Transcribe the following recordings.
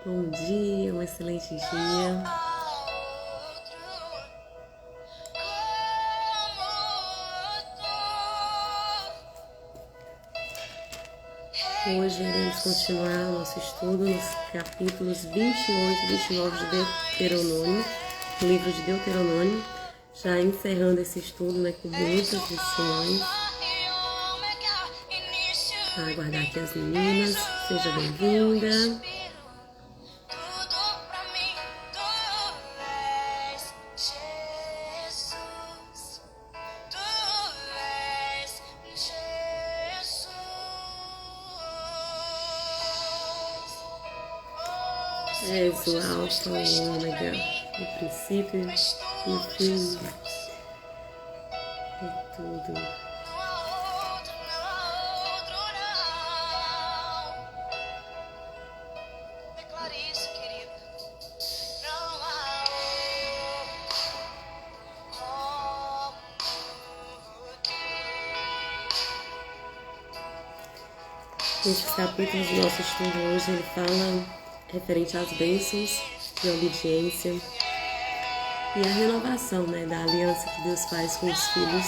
Bom dia, um excelente dia. Hoje iremos continuar o nosso estudo nos capítulos 28 e 29 de Deuteronômio, do livro de Deuteronômio, já encerrando esse estudo, com muitas lições. Vou aguardar aqui as meninas, seja bem-vinda. És o Alfa, o Ômega, o princípio e o fim de tudo. Nesses capítulos do nosso estudo hoje, ele fala referente às bênçãos de obediência e a renovação, da aliança que Deus faz com os filhos.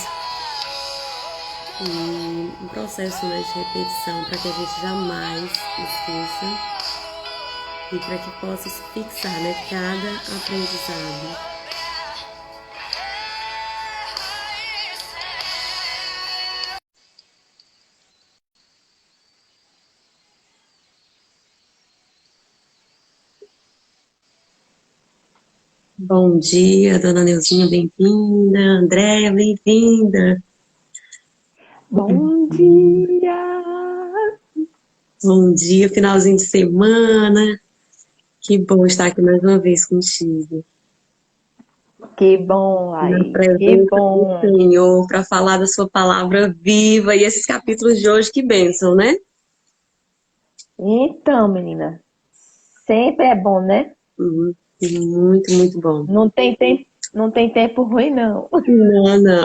E um processo, de repetição para que a gente jamais esqueça e para que possa se fixar, cada aprendizado. Bom dia, dona Neuzinha, bem-vinda. Andréia, bem-vinda. Bom dia! Bom dia, finalzinho de semana. Que bom estar aqui mais uma vez contigo. Que bom, Laís. Na presença Que bom. do Senhor, para falar da sua palavra viva. E esses capítulos de hoje, que bênção, né? Então, menina, sempre é bom, né? Muito, muito bom. Não tem tempo ruim, não. Não.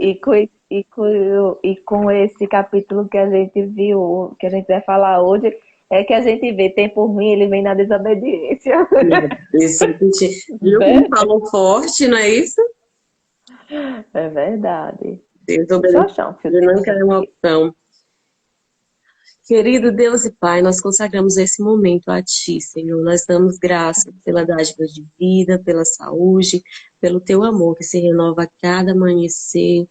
E com esse capítulo que a gente viu, que a gente vai falar hoje, é que a gente vê tempo ruim, ele vem na desobediência. Viu como falou forte, não é isso? É verdade. Desobediência não quer uma opção. Querido Deus e Pai, nós consagramos esse momento a Ti, Senhor. Nós damos graças pela dádiva de vida, pela saúde, pelo Teu amor que se renova a cada amanhecer,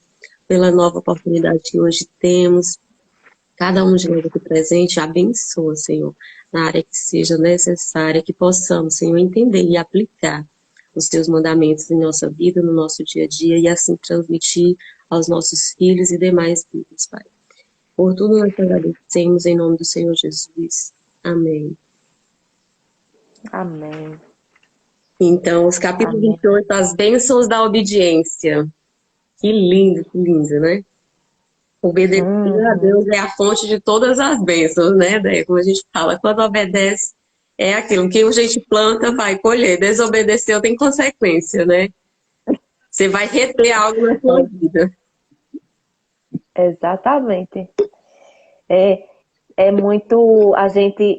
pela nova oportunidade que hoje temos. Cada um de nós aqui presente, abençoa, Senhor, na área que seja necessária, que possamos, Senhor, entender e aplicar os Teus mandamentos em nossa vida, no nosso dia a dia, e assim transmitir aos nossos filhos e demais vidas, Pai. Por tudo nós te agradecemos em nome do Senhor Jesus. Amém. Amém. Então, os capítulos 28, as bênçãos da obediência. Que lindo, né? Obedecer a Deus é a fonte de todas as bênçãos, né, Déia? Como a gente fala, quando obedece, é aquilo que a gente planta, vai colher. Desobedecer tem consequência, né? Você vai reter algo na sua vida. Exatamente. É muito. A gente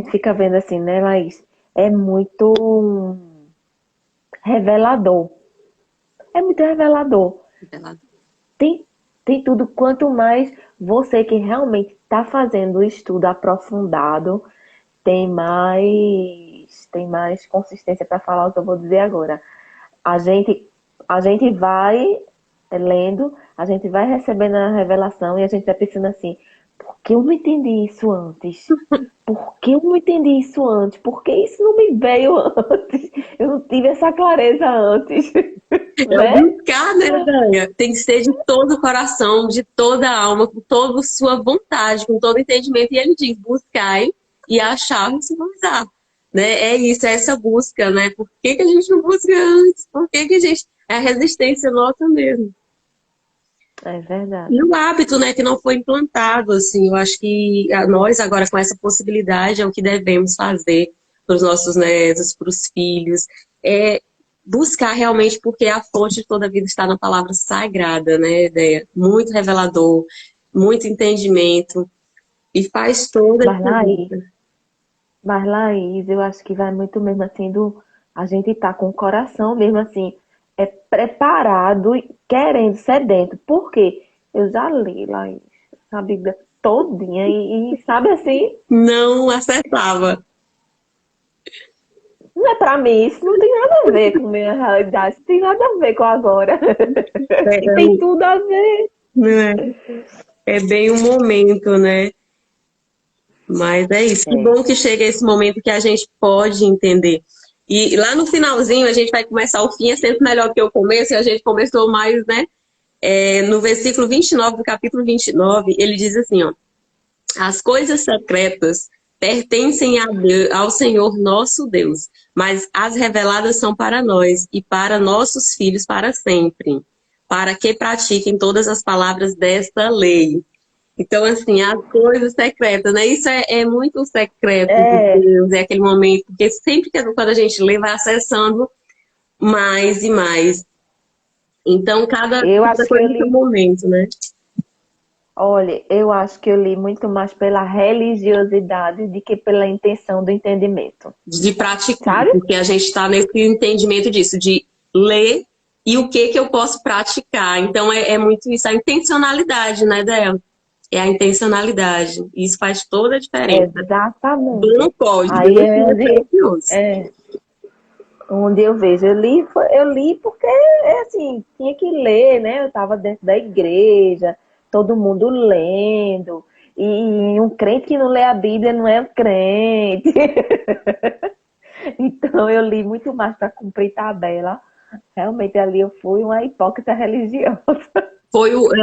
fica vendo assim, né, Laís? É muito revelador. É muito revelador. Tem tudo. Quanto mais você que realmente está fazendo o estudo aprofundado, tem mais consistência para falar o que eu vou dizer agora. A gente vai lendo, a gente vai recebendo a revelação e a gente vai pensando assim, por que eu não entendi isso antes? Por que eu não entendi isso antes? Por que isso não me veio antes? Eu não tive essa clareza antes. É buscar, né, Daya? Tem que ser de todo o coração, de toda a alma, com toda a sua vontade, com todo o entendimento. E ele diz, buscai e achar e se usar. Né? É isso, é essa busca, né? Por que a gente não busca antes? Por que a gente... É a resistência nossa mesmo. É verdade. E o hábito, né, que não foi implantado, assim, eu acho que nós agora com essa possibilidade é o que devemos fazer para os nossos netos, para os filhos, é buscar realmente, porque a fonte de toda a vida está na palavra sagrada, né, ideia muito revelador, muito entendimento, E faz toda a Mas, Laís, diferença. mas, Laís, eu acho que vai muito mesmo assim do a gente tá com o coração mesmo assim, preparado e querendo, sedento. Por quê? Eu já li, Laís, a Bíblia todinha e sabe assim, Não acertava. não é pra mim, isso não tem nada a ver com minha realidade, isso tem nada a ver com agora. É, E tem tudo a ver. né? É bem um momento, né? Mas é isso. Que É. bom que chega esse momento que a gente pode entender. E lá no finalzinho a gente vai começar o fim, é sempre melhor que o começo, e a gente começou mais, né? No versículo 29 do capítulo 29, ele diz assim, ó. As coisas secretas pertencem ao Senhor nosso Deus, mas as reveladas são para nós e para nossos filhos para sempre, para que pratiquem todas as palavras desta lei. Então, assim, as coisas secretas, né? Isso é muito secreto de É, Deus, é aquele momento, porque sempre que quando a gente lê, vai acessando mais e mais. Então, eu cada acho que eu coisa tem um li, momento, né? olha, eu acho que eu li muito mais pela religiosidade do que pela intenção do entendimento. De praticar, Sabe? porque a gente está nesse entendimento disso, de ler e o que eu posso praticar. Então, é muito isso, a intencionalidade, né, Débora? É a intencionalidade. Isso faz toda a diferença. Exatamente. Não pode, Aí Deus é é precioso. onde eu vejo. Eu li porque, assim, tinha que ler, né? Eu estava dentro da igreja, todo mundo lendo. E um crente que não lê a Bíblia não é um crente. Então eu li muito mais para cumprir tabela. Realmente ali eu fui uma hipócrita religiosa.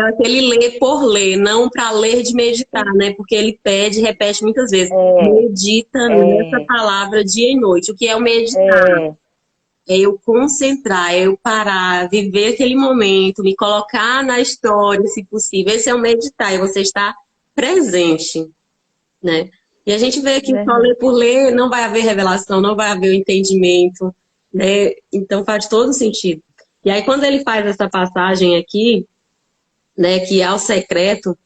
Aquele ler por ler, não para ler de meditar, né? Porque ele pede, repete muitas vezes. É, Medita nessa é, palavra dia e noite. O que é o meditar? é, É eu concentrar, é eu parar, viver aquele momento, me colocar na história, se possível. Esse é o meditar, e você está presente, né? E a gente vê que só ler verdade. por ler não vai haver revelação, não vai haver o entendimento, né? Então faz todo sentido. E aí quando ele faz essa passagem aqui, né, que ao secreto,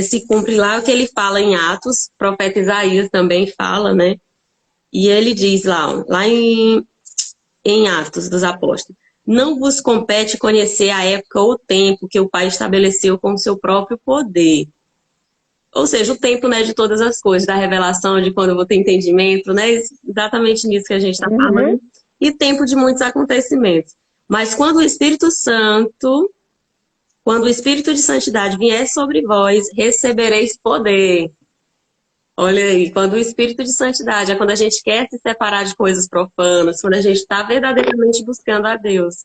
se cumpre lá o que ele fala em Atos, o profeta Isaías também fala, né? E ele diz lá em Atos dos Apóstolos. Não vos compete conhecer a época ou o tempo que o Pai estabeleceu com o seu próprio poder. Ou seja, o tempo, né, de todas as coisas, da revelação, de quando eu vou ter entendimento, né? Exatamente nisso que a gente está Uhum. falando. E tempo de muitos acontecimentos. Mas quando o Espírito de Santidade vier sobre vós, recebereis poder. Olha aí, quando o Espírito de Santidade é quando a gente quer se separar de coisas profanas, quando a gente está verdadeiramente buscando a Deus.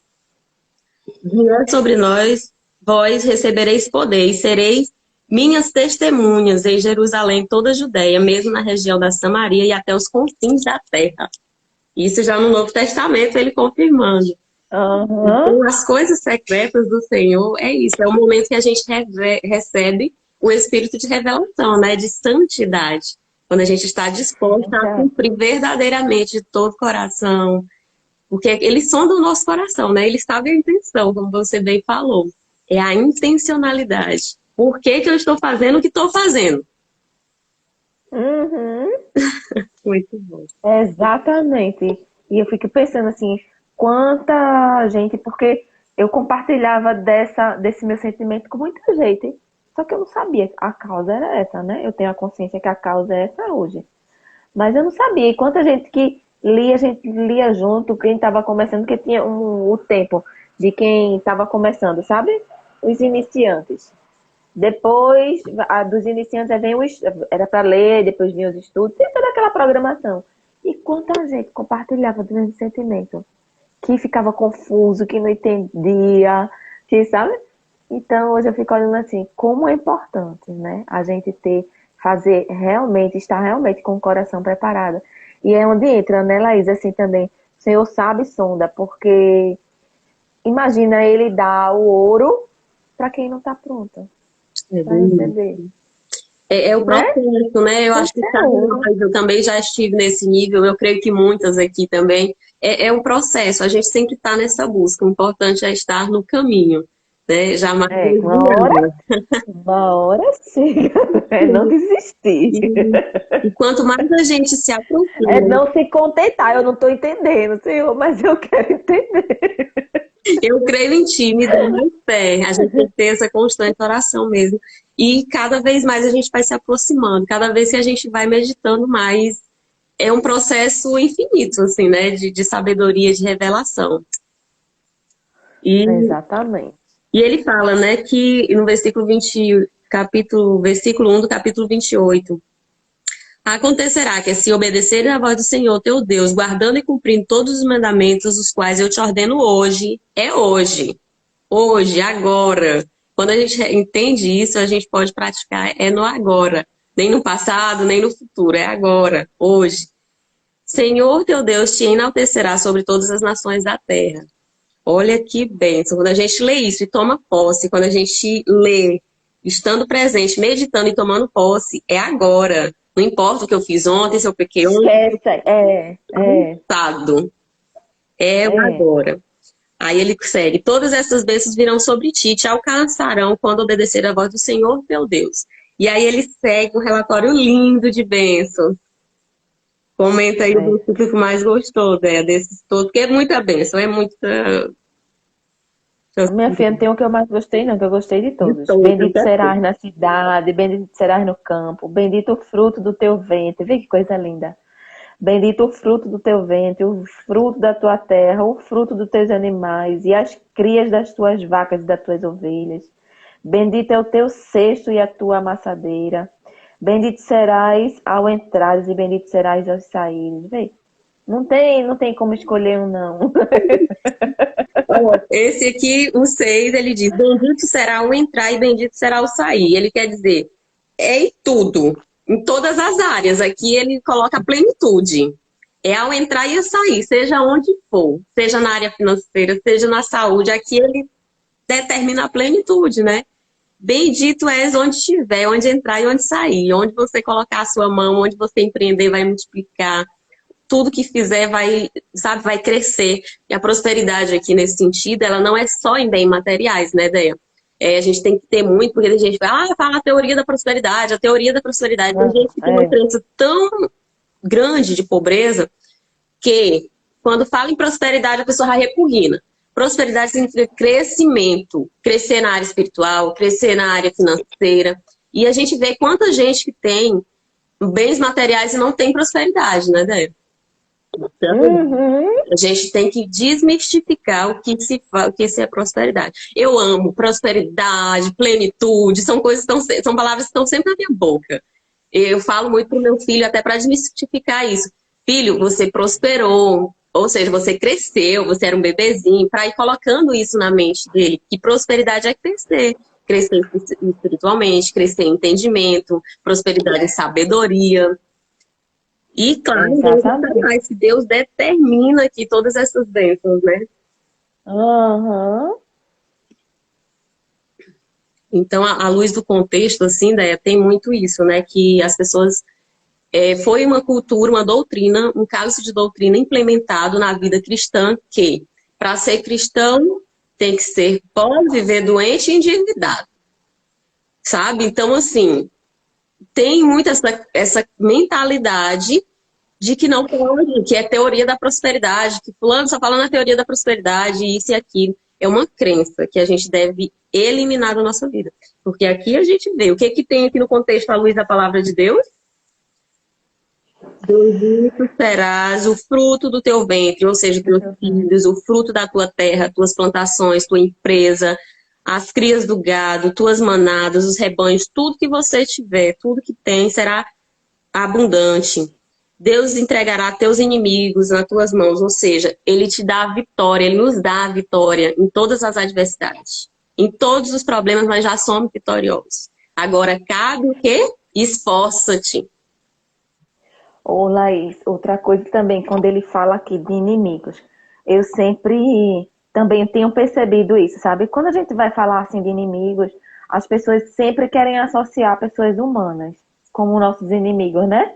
Vier sobre nós, vós recebereis poder e sereis minhas testemunhas em Jerusalém, toda a Judéia, mesmo na região da Samaria e até os confins da terra. Isso já no Novo Testamento, ele confirmando. Aham. Então, as coisas secretas do Senhor é isso, é o momento que a gente recebe o espírito de revelação, né, de santidade. Quando a gente está disposto a Verdade. cumprir verdadeiramente de todo o coração, porque eles sondam o nosso coração, né? Eles sabem a intenção, como você bem falou. É a intencionalidade. Por que que eu estou fazendo o que estou fazendo? Uhum. Muito bom. Exatamente. E eu fico pensando assim, quanta gente, porque eu compartilhava desse meu sentimento com muita gente, só que eu não sabia a causa era essa, né? Eu tenho a consciência que a causa é essa hoje. Mas eu não sabia. E quanta gente que lia, a gente lia junto, quem estava começando, que tinha o tempo de quem estava começando, sabe? Os iniciantes. Depois, dos iniciantes, vem era para ler, depois vinha os estudos, tem toda aquela programação. E quanta gente compartilhava do mesmo sentimento, que ficava confuso, que não entendia, que sabe? Então, hoje eu fico olhando assim, como é importante, né? A gente fazer realmente, estar realmente com o coração preparado. E é onde entra, né, Laís, assim também, o Senhor sabe e sonda, porque imagina ele dar o ouro para quem não está pronto É para bem receber, isso. É o né? processo, né? Eu Tem acho que que ser cada ouro. nós, eu também já estive nesse nível, eu creio que muitas aqui também. É um processo, a gente sempre está nessa busca. O importante é estar no caminho. né? Jamais É, desviando. uma hora chega, é não desistir. E quanto mais a gente se É aproxima, não se contentar. Eu não estou entendendo, Senhor, mas eu quero entender. eu creio em ti, me dá mais fé. A gente tem que ter essa constante oração mesmo. E cada vez mais a gente vai se aproximando, cada vez que a gente vai meditando mais. É um processo infinito, assim, né? De sabedoria, de revelação. E, Exatamente. e ele fala, né, que no versículo 1 do capítulo 28. Acontecerá que, se obedecerem à voz do Senhor teu Deus, guardando e cumprindo todos os mandamentos, os quais eu te ordeno hoje, é hoje, agora. Quando a gente entende isso, a gente pode praticar, é no agora. Nem no passado, nem no futuro, é agora, hoje. Senhor teu Deus te enaltecerá sobre todas as nações da terra. Olha que bênção. Quando a gente lê isso e toma posse, quando a gente lê, estando presente, meditando e tomando posse, é agora. Não importa o que eu fiz ontem, se eu pequei ontem, Esquece. É. passado. É o É. agora. Aí ele segue: todas essas bênçãos virão sobre ti, te alcançarão quando obedecer a voz do Senhor teu Deus. E aí ele segue um relatório lindo de bênçãos. Comenta aí o É. versículo que mais gostou, né, desses todos, porque é muita bênção, é muita. Minha filha, não tem o que eu mais gostei, não, que eu gostei de De todos. todos, Bendito até serás na cidade, bendito serás no campo, bendito o fruto do teu ventre. Vê que coisa linda. Bendito o fruto do teu ventre, o fruto da tua terra, o fruto dos teus animais e as crias das tuas vacas e das tuas ovelhas. Bendito é o teu cesto e a tua amassadeira. Bendito serás ao entrares e bendito serás ao saíres. Vê, não tem como escolher um, não. esse aqui, o 6, ele diz: bendito será o entrar e bendito será o sair. Ele quer dizer, é em tudo, em todas as áreas. Aqui ele coloca a plenitude. É ao entrar e ao sair, seja onde for, seja na área financeira, seja na saúde. Aqui ele determina a plenitude, né? Bendito és onde estiver, onde entrar e onde sair. Onde você colocar a sua mão, onde você empreender, vai multiplicar. Tudo que fizer vai, sabe, vai crescer. E a prosperidade aqui nesse sentido, ela não é só em bens materiais, né, Deia? A gente tem que ter muito, porque a gente fala a teoria da prosperidade, a teoria da prosperidade. Tem gente que tem uma É, crença tão grande de pobreza que, quando fala em prosperidade, a pessoa já repugna. Prosperidade significa crescimento, crescer na área espiritual, crescer na área financeira. E a gente vê quanta gente que tem bens materiais e não tem prosperidade, né, Deia? Então, uhum. a gente tem que desmistificar o que se é prosperidade. Eu amo prosperidade, plenitude, são coisas são palavras que estão sempre na minha boca. Eu falo muito pro meu filho até para desmistificar isso. Filho, você prosperou, ou seja, você cresceu, você era um bebezinho, para ir colocando isso na mente dele, que prosperidade é crescer. Crescer espiritualmente, crescer em entendimento, prosperidade em sabedoria. E, claro, Deus Exatamente. faz, que Deus determina aqui todas essas bênçãos, né? Uhum. Então, à luz do contexto, assim, né, tem muito isso, né? Que as pessoas... foi uma cultura, uma doutrina, um cálice de doutrina implementado na vida cristã que, para ser cristão, tem que ser pobre, viver doente e endividado, sabe? Então, assim, tem muito essa mentalidade de que não pode, que é teoria da prosperidade, que fulano só fala na teoria da prosperidade, isso e aquilo. É uma crença que a gente deve eliminar da nossa vida. Porque aqui a gente vê o que, que tem aqui no contexto à luz da palavra de Deus. Bendito serás o fruto do teu ventre, ou seja, teus filhos, o fruto da tua terra, tuas plantações, tua empresa, as crias do gado, tuas manadas, os rebanhos, tudo que você tiver, tudo que tem será abundante. Deus entregará teus inimigos nas tuas mãos, ou seja, Ele te dá a vitória, Ele nos dá a vitória em todas as adversidades. Em todos os problemas nós já somos vitoriosos. Agora cabe o quê? Esforça-te. Ô, Laís, outra coisa também, quando ele fala aqui de inimigos, eu sempre também tenho percebido isso, sabe? Quando a gente vai falar assim de inimigos, as pessoas sempre querem associar pessoas humanas como nossos inimigos, né?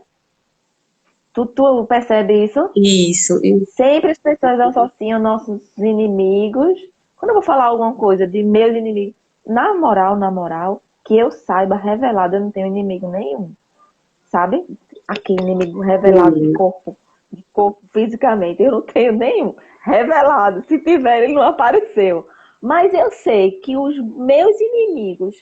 Tu percebe isso? Isso. Sempre as pessoas associam nossos inimigos Quando eu vou falar alguma coisa de meus inimigos, na moral, que eu saiba, revelado, eu não tenho inimigo nenhum. Sabe? Aqui, inimigo revelado de corpo fisicamente, eu não tenho nenhum. Revelado, se tiver, ele não apareceu. Mas eu sei que os meus inimigos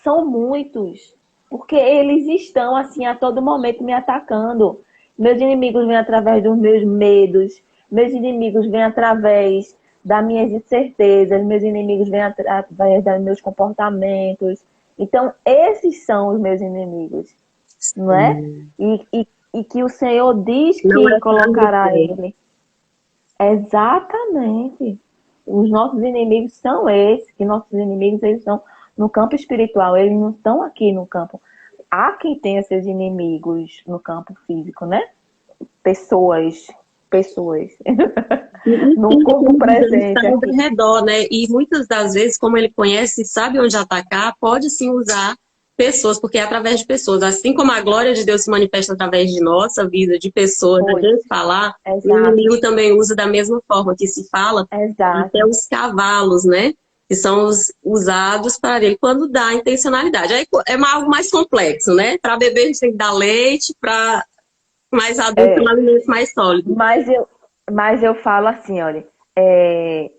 são muitos, porque eles estão, assim, a todo momento me atacando. Meus inimigos vêm através dos meus medos, meus inimigos vêm através das minhas incertezas, meus inimigos vêm através dos meus comportamentos. Então, esses são os meus inimigos, não é? E que o Senhor diz Não que é colocará para ele. Exatamente. Os nossos inimigos são esses, que nossos inimigos eles estão no campo espiritual, eles não estão aqui no campo. Há quem tenha seus inimigos no campo físico, né? Pessoas, no corpo ele está presente ao aqui. redor, né? E muitas das vezes, como ele conhece e sabe onde atacar, pode sim usar pessoas, porque é através de pessoas. Assim como a glória de Deus se manifesta através de nossa vida, de pessoas, da Pois, gente falar, o exato, inimigo também usa da mesma forma que se fala, até exato. os cavalos, né? Que são usados para ele quando dá intencionalidade. Aí é algo mais complexo, né? Para beber a gente tem que dar leite, para mais adulto, um É, alimento mais sólido. mas eu falo assim, olha, é,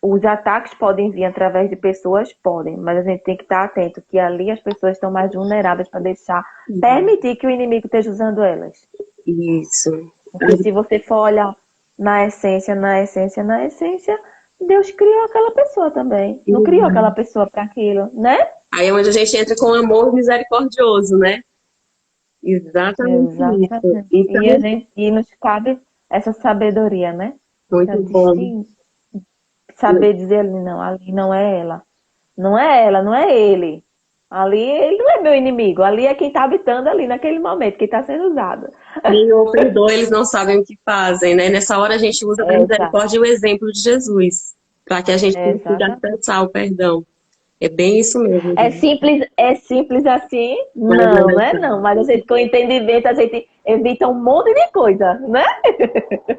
os ataques podem vir através de pessoas, podem, mas a gente tem que estar atento que ali as pessoas estão mais vulneráveis para deixar, permitir que o inimigo esteja usando elas. Isso. Porque se você for olhar na essência, Deus criou aquela pessoa também. Não criou aquela pessoa para aquilo, né? Aí é onde a gente entra com o amor misericordioso, né? Exatamente isso. Exatamente. Então, E nos cabe essa sabedoria, né? Para muito bom. saber dizer ali não é ela. Não é ela, não é ele. Ali ele não é meu inimigo. Ali é quem está habitando ali naquele momento, quem está sendo usado. Senhor, perdoa, eles não sabem o que fazem, né? Nessa hora a gente usa da misericórdia e o exemplo de Jesus, para que a gente consiga Exatamente. acessar o perdão. É bem isso mesmo, gente. É simples assim? Mas não Não, é não é não. Mas a gente, com entendimento, a gente evita um monte de coisa, né?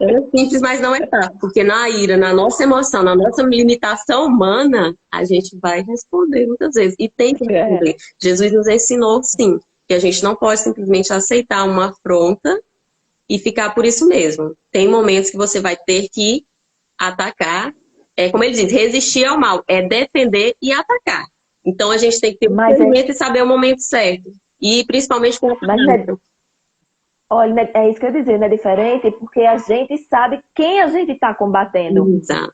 É simples, mas não é fácil, porque na ira, na nossa emoção, na nossa limitação humana, a gente vai responder muitas vezes. E tem que É, responder. Jesus nos ensinou, sim, que a gente não pode simplesmente aceitar uma afronta e ficar por isso mesmo. Tem momentos que você vai ter que atacar. É como ele diz, resistir ao mal, é defender e atacar. Então a gente tem que ter o mas é, discernimento e saber o momento certo. E principalmente com a mas não é, palavra. olha, é isso que eu ia dizer, não é diferente, porque a gente sabe quem a gente está combatendo. Exato.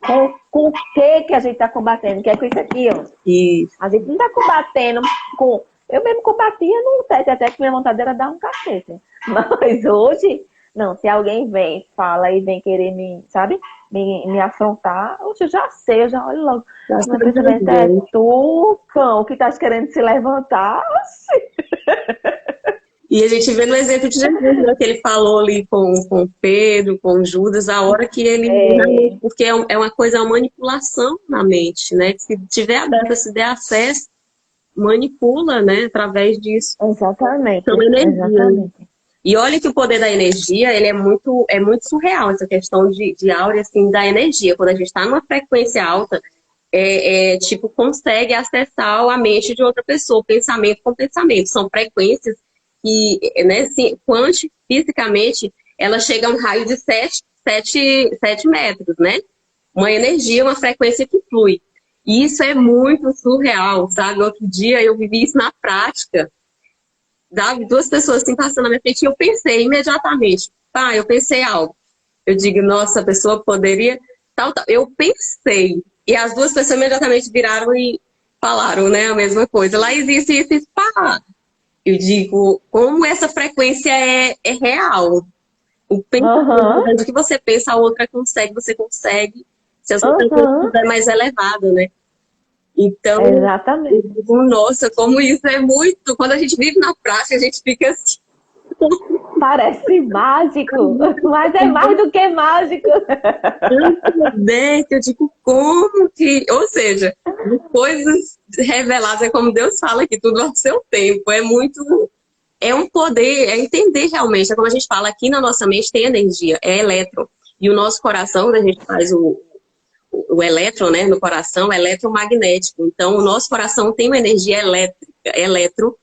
Com o que a gente está combatendo, que é com isso aqui, ó. Isso. A gente não está combatendo com. Eu mesmo combatia no tete até que minha vontade era dar um cacete. Mas hoje, não, se alguém vem, fala e vem querer me, sabe, me afrontar, hoje eu já sei, eu já olho logo. Já Meu sei pensamento é fazer. tu, cão, que estás querendo se levantar. E a gente vê no exemplo de Jesus, né, que ele falou ali com Pedro, com Judas, a hora que ele realmente, É, porque é uma coisa, é uma manipulação na mente, né? Que se tiver aberta, se der acesso, manipula, né, através disso. exatamente, São energias. exatamente. E olha que o poder da energia, ele é muito surreal, essa questão de áurea, assim, da energia. Quando a gente está numa frequência alta, tipo, consegue acessar a mente de outra pessoa, pensamento com pensamento. São frequências que, né, assim, fisicamente, ela chega a um raio de 7 metros, né? Uma energia, uma frequência que flui. E isso é muito surreal, sabe? Outro dia eu vivi isso na prática, sabe? Duas pessoas assim passando na minha frente e eu pensei imediatamente, eu pensei algo. Eu digo, nossa, a pessoa poderia tal, tal. Eu pensei. E as duas pessoas imediatamente viraram e falaram, né, a mesma coisa. Lá existe isso, isso, pá. Eu digo, como essa frequência é real. O Aham, pensamento, o que você pensa, a outra consegue, você consegue. Se a sua frequência aham, estiver mais elevada, né? Então, eu exatamente. digo, nossa, como isso é muito. Quando a gente vive na prática, a gente fica assim. Parece mágico, mas é mais do que mágico. Que eu digo, como que. Ou seja, as coisas reveladas é como Deus fala que tudo ao seu tempo. É muito. É um poder, é entender realmente. É como a gente fala, aqui na nossa mente tem energia, é elétron. E o nosso coração, quando a gente faz o elétron, né, no coração, é eletromagnético. Então, o nosso coração tem uma energia elétrica, eletro,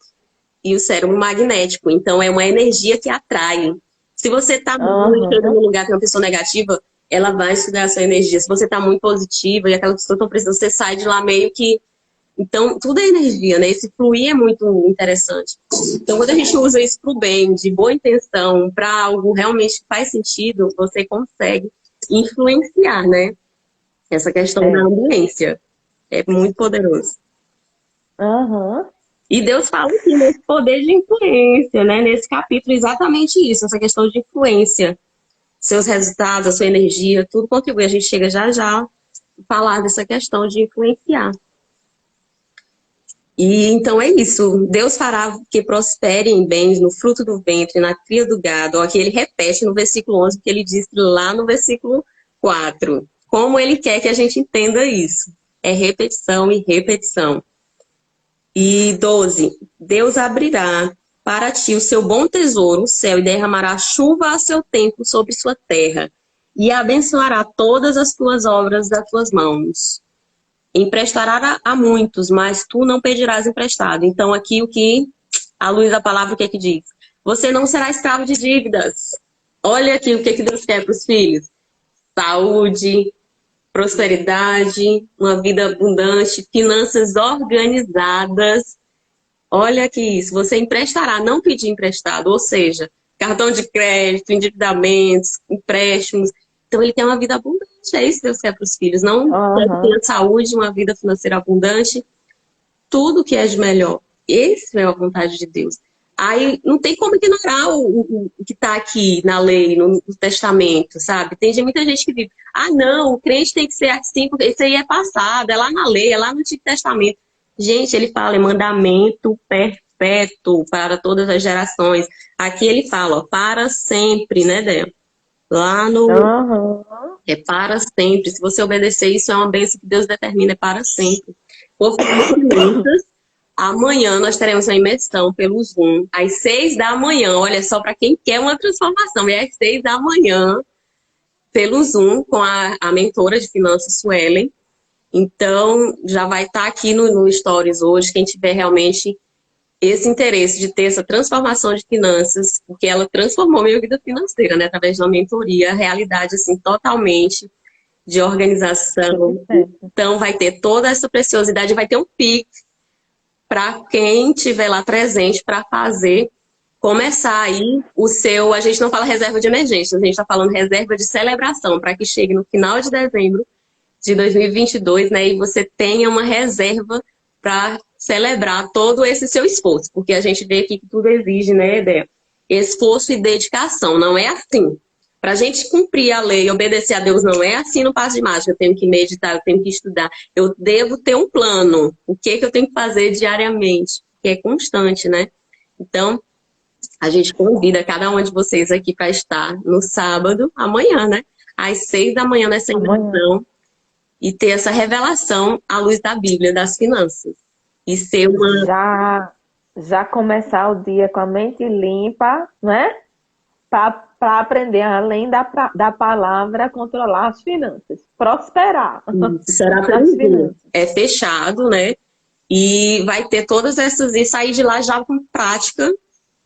e o cérebro magnético. Então, é uma energia que atrai. Se você está entrando num lugar que é uma pessoa negativa, ela vai sugar a sua energia. Se você está muito positiva e aquela pessoa está precisando, você sai de lá meio que... Então, tudo é energia, né? Esse fluir é muito interessante. Então, quando a gente usa isso para o bem, de boa intenção, para algo realmente que faz sentido, você consegue influenciar, né? Essa questão da ambiência. É muito poderoso. E Deus fala aqui nesse poder de influência, né? Nesse capítulo, exatamente isso, essa questão de influência. Seus resultados, a sua energia, tudo contribui. A gente chega já a falar dessa questão de influenciar. E então é isso. Deus fará que prosperem bens no fruto do ventre, na cria do gado. Aqui ele repete no versículo 11, porque ele disse lá no versículo 4. Como ele quer que a gente entenda isso. É repetição e repetição. E 12. Deus abrirá para ti o seu bom tesouro, o céu, e derramará chuva a seu tempo sobre sua terra. E abençoará todas as tuas obras das tuas mãos. Emprestará a muitos, mas tu não pedirás emprestado. Então aqui o que, à luz da palavra, o que é que diz? Você não será escravo de dívidas. Olha aqui o que Deus quer para os filhos. Saúde, prosperidade, uma vida abundante, finanças organizadas. Olha aqui isso, você emprestará, não pedir emprestado, ou seja, cartão de crédito, endividamentos, empréstimos. Então ele tem uma vida abundante, é isso que Deus quer para os filhos. Não tenha saúde, uma vida financeira abundante, tudo que é de melhor. Essa é a vontade de Deus. Aí não tem como ignorar o que está aqui na lei, no testamento, sabe? Tem muita gente que diz, não, o crente tem que ser assim, porque isso aí é passado, é lá na lei, é lá no Antigo Testamento. Gente, ele fala, é mandamento perpétuo para todas as gerações. Aqui ele fala, ó, para sempre, né, Débora? Lá no... É para sempre. Se você obedecer, isso é uma bênção que Deus determina, é para sempre. Por finanças, amanhã nós teremos uma imersão pelo Zoom, às 6 da manhã. Olha só, para quem quer uma transformação, é às 6 da manhã, pelo Zoom, com a mentora de finanças, Suelen. Então, já vai estar aqui no Stories hoje, quem tiver realmente esse interesse de ter essa transformação de finanças, porque ela transformou minha vida financeira, né? Através de uma mentoria, realidade, assim, totalmente de organização. Então, vai ter toda essa preciosidade, vai ter um Pix para quem estiver lá presente para fazer, começar aí o seu... A gente não fala reserva de emergência, a gente está falando reserva de celebração, para que chegue no final de dezembro de 2022, né? E você tenha uma reserva para celebrar todo esse seu esforço, porque a gente vê aqui que tudo exige, né, Débora? Esforço e dedicação, não é assim. Para a gente cumprir a lei, obedecer a Deus, não é assim no passo de mágica. Eu tenho que meditar, eu tenho que estudar, eu devo ter um plano. O que eu tenho que fazer diariamente? Que é constante, né? Então, a gente convida cada um de vocês aqui para estar no sábado, amanhã, né? Às 6 da manhã nessa imersão e ter essa revelação à luz da Bíblia, das finanças. E ser uma... Já começar o dia com a mente limpa, né? Para aprender, além da palavra, controlar as finanças. Prosperar. Será aprendido. É fechado, né? E vai ter todas essas... E sair de lá já com prática.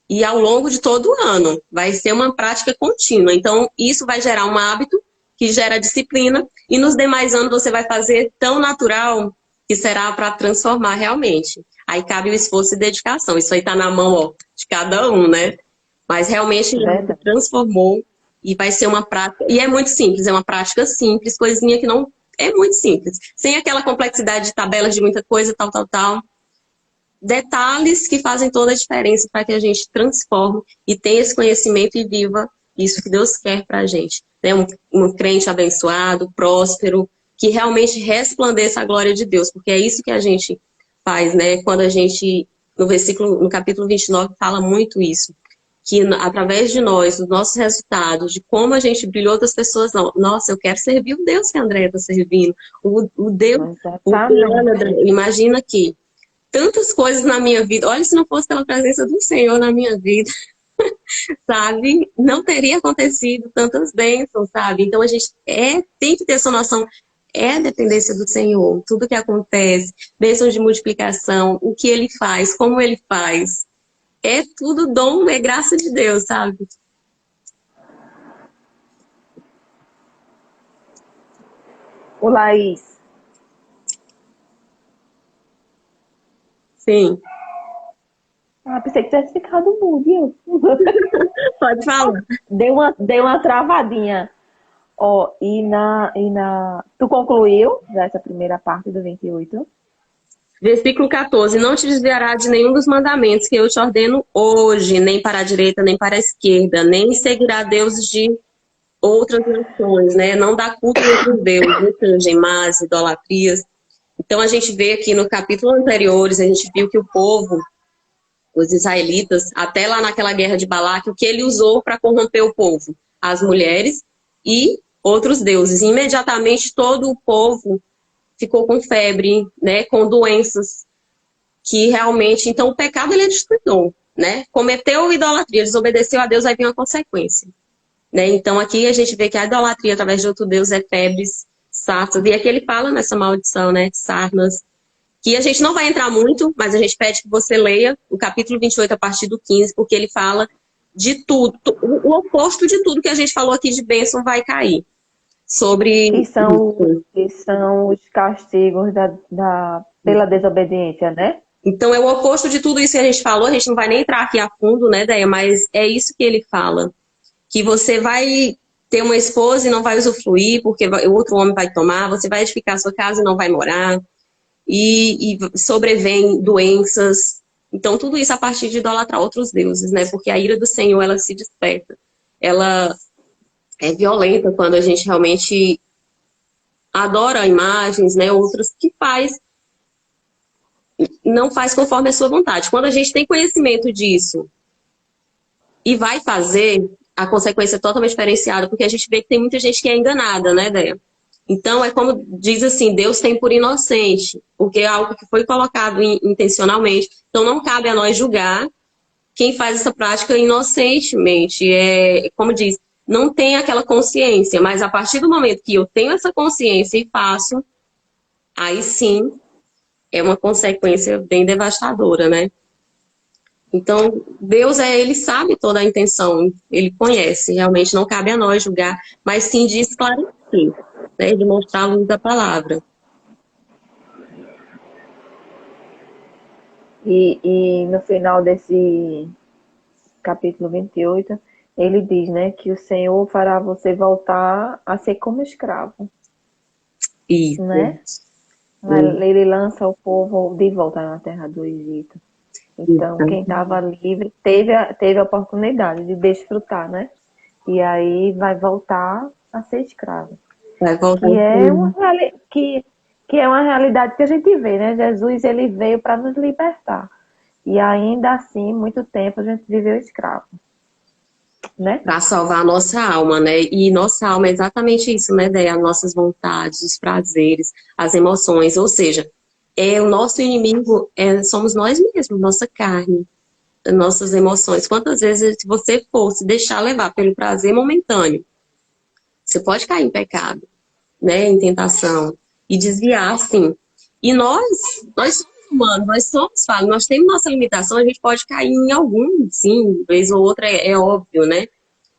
E ao longo de todo o ano. Vai ser uma prática contínua. Então, isso vai gerar um hábito que gera disciplina. E nos demais anos você vai fazer tão natural que será para transformar realmente. Aí cabe o esforço e dedicação. Isso aí está na mão, ó, de cada um, né? Mas realmente se transformou e vai ser uma prática. E é muito simples, é uma prática simples, coisinha que não... É muito simples. Sem aquela complexidade de tabelas de muita coisa, tal. Detalhes que fazem toda a diferença para que a gente transforme e tenha esse conhecimento e viva isso que Deus quer para a gente. Né? Um crente abençoado, próspero, que realmente resplandeça a glória de Deus, porque é isso que a gente faz, né? Quando a gente, no capítulo 29, fala muito isso, que através de nós, dos nossos resultados, de como a gente brilhou outras pessoas, não. Nossa, eu quero servir o Deus que a Andréia está servindo, o Deus, imagina que tantas coisas na minha vida, olha, se não fosse pela presença do Senhor na minha vida, sabe, não teria acontecido tantas bênçãos, sabe? Então a gente tem que ter essa noção. é a dependência do Senhor. Tudo que acontece, bênçãos de multiplicação, o que Ele faz, como Ele faz, é tudo dom, é graça de Deus, sabe? O Laís. Sim, Ah, pensei que tivesse ficado mudo. pode falar. Deu uma travadinha. Ó, Tu concluiu já essa primeira parte do 28? Versículo 14: Não te desviará de nenhum dos mandamentos que eu te ordeno hoje, nem para a direita, nem para a esquerda, nem seguirá deuses de outras nações, né? Não dá culto a outros deuses, ou seja, imagens, idolatrias. Então a gente vê aqui no capítulo anteriores, a gente viu que o povo, os israelitas, até lá naquela guerra de Balaque, o que ele usou para corromper o povo? As mulheres e outros deuses. E imediatamente todo o povo ficou com febre, né? Com doenças que realmente, então o pecado ele é destruidor, né? Cometeu idolatria, desobedeceu a Deus, aí vem uma consequência, né? Então aqui a gente vê que a idolatria através de outro Deus é febres, sarças, e aqui ele fala nessa maldição, né? Sarnas, que a gente não vai entrar muito, mas a gente pede que você leia o capítulo 28 a partir do 15, porque ele fala de tudo, o oposto de tudo que a gente falou aqui de bênção vai cair. Que Sobre são, que são os castigos pela desobediência, né? Então, é o oposto de tudo isso que a gente falou. A gente não vai nem entrar aqui a fundo, né, Deia? Mas é isso que ele fala. Que você vai ter uma esposa e não vai usufruir, porque o outro homem vai tomar. Você vai edificar sua casa e não vai morar. E sobrevém doenças. Então, tudo isso a partir de idolatrar outros deuses, né? Porque a ira do Senhor, ela se desperta. Ela é violenta quando a gente realmente adora imagens, né? Outros que não faz conforme a sua vontade. Quando a gente tem conhecimento disso e vai fazer, a consequência é totalmente diferenciada, porque a gente vê que tem muita gente que é enganada, né, Déia? Então, é como diz assim, Deus tem por inocente, porque é algo que foi colocado intencionalmente. Então, não cabe a nós julgar quem faz essa prática inocentemente. É, como diz, não tem aquela consciência, mas a partir do momento que eu tenho essa consciência e faço, aí sim é uma consequência bem devastadora, né? Então, Deus, ele sabe toda a intenção, ele conhece, realmente não cabe a nós julgar, mas sim de esclarecer, né, de mostrar a luz da palavra. E no final desse capítulo 28, ele diz, né, que o Senhor fará você voltar a ser como escravo, Isso, né? Ele lança o povo de volta na terra do Egito. Então, quem isso. estava livre teve a oportunidade de desfrutar, né? E aí vai voltar a ser escravo. Vai voltar Que é assim. que é uma realidade que a gente vê, né? Jesus, ele veio para nos libertar. E ainda assim, muito tempo a gente viveu escravo, né? Para salvar a nossa alma, né? E nossa alma é exatamente isso, né, Déia? As nossas vontades, os prazeres, as emoções. Ou seja, o nosso inimigo somos nós mesmos, nossa carne, nossas emoções. Quantas vezes, se você for se deixar levar pelo prazer momentâneo, você pode cair em pecado, né? Em tentação. E desviar, sim. E nós somos humanos, nós somos falhos, nós temos nossa limitação, a gente pode cair em algum, sim, vez ou outra, é óbvio, né?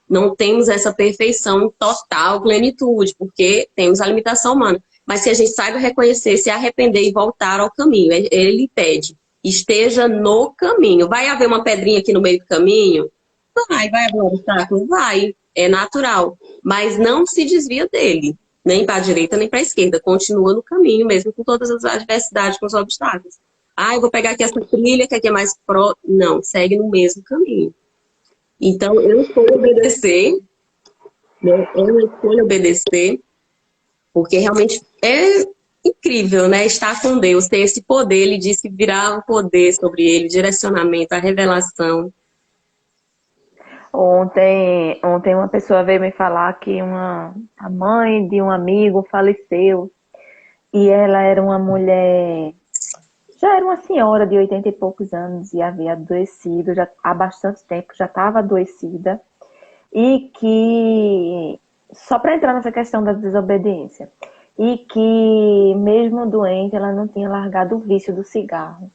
Não temos essa perfeição total, plenitude, porque temos a limitação humana. Mas se a gente saiba reconhecer, se arrepender e voltar ao caminho, ele pede, esteja no caminho. Vai haver uma pedrinha aqui no meio do caminho? Vai haver um obstáculo? Vai, é natural. Mas não se desvia dele, nem para a direita nem para a esquerda. Continua no caminho, mesmo com todas as adversidades, com os obstáculos. Ah, eu vou pegar aqui essa trilha que aqui é mais pro. Não, segue no mesmo caminho. Então, eu escolho obedecer, né? Eu escolho obedecer, porque realmente é incrível, né? Estar com Deus, ter esse poder. Ele disse que virá o poder sobre ele, direcionamento, a revelação. Ontem uma pessoa veio me falar que a mãe de um amigo faleceu e ela era uma mulher, já era uma senhora de 80 e poucos anos e havia adoecido já há bastante tempo, já estava adoecida e que, só para entrar nessa questão da desobediência, e que, mesmo doente, ela não tinha largado o vício do cigarro.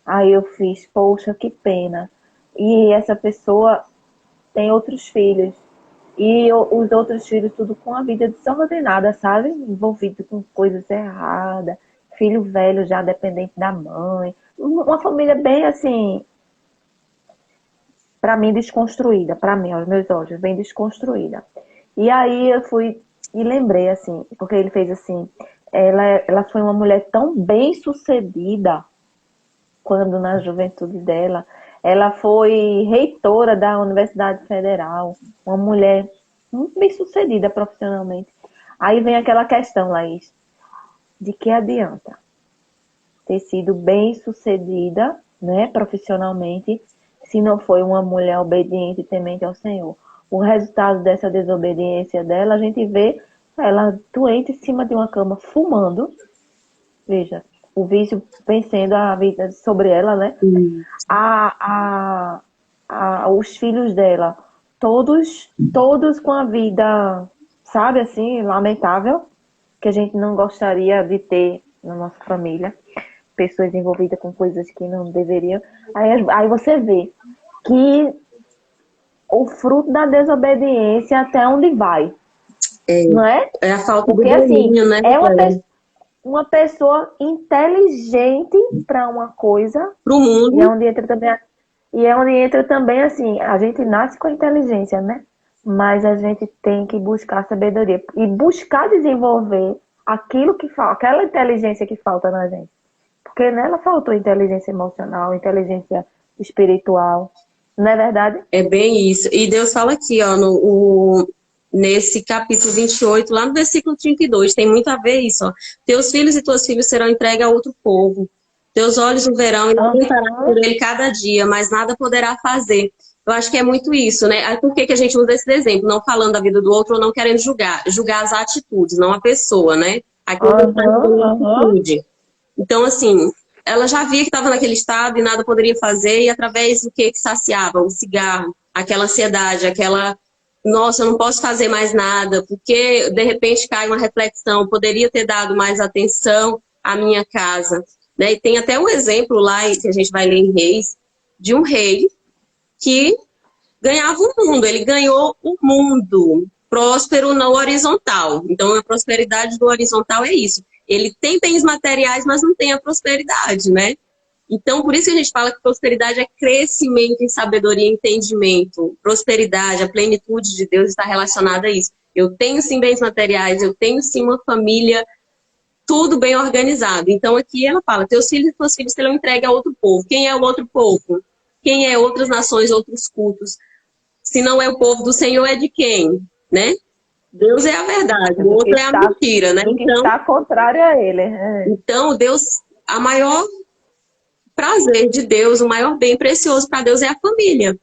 Aí eu fiz, poxa, que pena. E essa pessoa tem outros filhos. E os outros filhos tudo com a vida desordenada, sabe? Envolvido com coisas erradas. Filho velho já dependente da mãe. Uma família bem assim, para mim desconstruída, para mim, aos meus olhos, bem desconstruída. E aí eu fui e lembrei assim, porque ele fez assim, ela foi uma mulher tão bem sucedida quando na juventude dela, ela foi reitora da Universidade Federal, uma mulher muito bem sucedida profissionalmente. Aí vem aquela questão, Laís, de que adianta ter sido bem sucedida, né, profissionalmente, se não foi uma mulher obediente e temente ao Senhor. O resultado dessa desobediência dela, a gente vê ela doente em cima de uma cama, fumando. Veja, o vício vencendo a vida sobre ela, né? Os filhos dela, todos com a vida, sabe, assim, lamentável, que a gente não gostaria de ter na nossa família. Pessoas envolvidas com coisas que não deveriam. Aí você vê que o fruto da desobediência até onde vai. Não é? É a falta Porque, do domínio, assim, né? é uma pessoa inteligente para uma coisa. Pro mundo. E é onde entra também, assim, a gente nasce com a inteligência, né? Mas a gente tem que buscar sabedoria. E buscar desenvolver aquilo que falta, aquela inteligência que falta na gente. Porque nela faltou inteligência emocional, inteligência espiritual. Não é verdade? É bem isso. E Deus fala aqui, ó, nesse capítulo 28, lá no versículo 32, tem muito a ver isso, ó. Teus filhos e tuas filhas serão entregues a outro povo. Teus olhos o verão e lamentarão por ele cada dia, mas nada poderá fazer. Eu acho que é muito isso, né? Aí por que a gente usa esse exemplo? Não falando da vida do outro ou não querendo julgar. Julgar as atitudes, não a pessoa, né? Aquilo que está na atitude. Então, assim, ela já via que estava naquele estado e nada poderia fazer, e através do que saciava? O cigarro, aquela ansiedade, aquela, nossa, eu não posso fazer mais nada, porque de repente cai uma reflexão, poderia ter dado mais atenção à minha casa. Né? E tem até um exemplo lá, que a gente vai ler em Reis, de um rei que ganhava o mundo, ele ganhou o mundo, próspero no horizontal. Então, a prosperidade do horizontal é isso. Ele tem bens materiais, mas não tem a prosperidade, né? Então, por isso que a gente fala que prosperidade é crescimento em sabedoria e entendimento. Prosperidade, a plenitude de Deus está relacionada a isso. Eu tenho sim bens materiais, eu tenho sim uma família, tudo bem organizado. Então, aqui ela fala, teus filhos e tuas filhas serão entregues a outro povo. Quem é o outro povo? Quem é outras nações, outros cultos? Se não é o povo do Senhor, é de quem? Né? Deus é a verdade, o outro é a mentira, né? Então, está contrário a ele. Então, Deus, a maior prazer de Deus, o maior bem precioso para Deus é a família.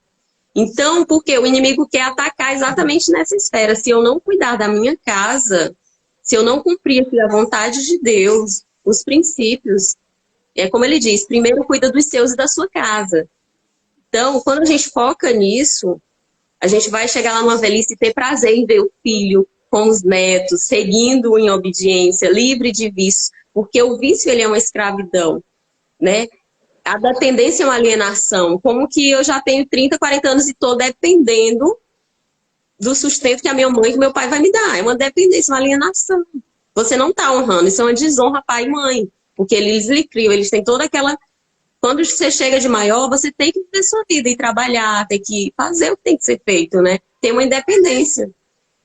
Então, porque o inimigo quer atacar exatamente nessa esfera. Se eu não cuidar da minha casa, se eu não cumprir a vontade de Deus, os princípios, é como ele diz, primeiro cuida dos seus e da sua casa. Então, quando a gente foca nisso, a gente vai chegar lá numa velhice e ter prazer em ver o filho com os netos, seguindo em obediência, livre de vícios, porque o vício ele é uma escravidão, né? A dependência é uma alienação. Como que eu já tenho 30, 40 anos e estou dependendo do sustento que a minha mãe e que meu pai vai me dar? É uma dependência, uma alienação. Você não está honrando, isso é uma desonra pai e mãe, porque eles lhe criam, eles têm toda aquela... Quando você chega de maior, você tem que viver sua vida e trabalhar, tem que fazer o que tem que ser feito, né? Ter uma independência.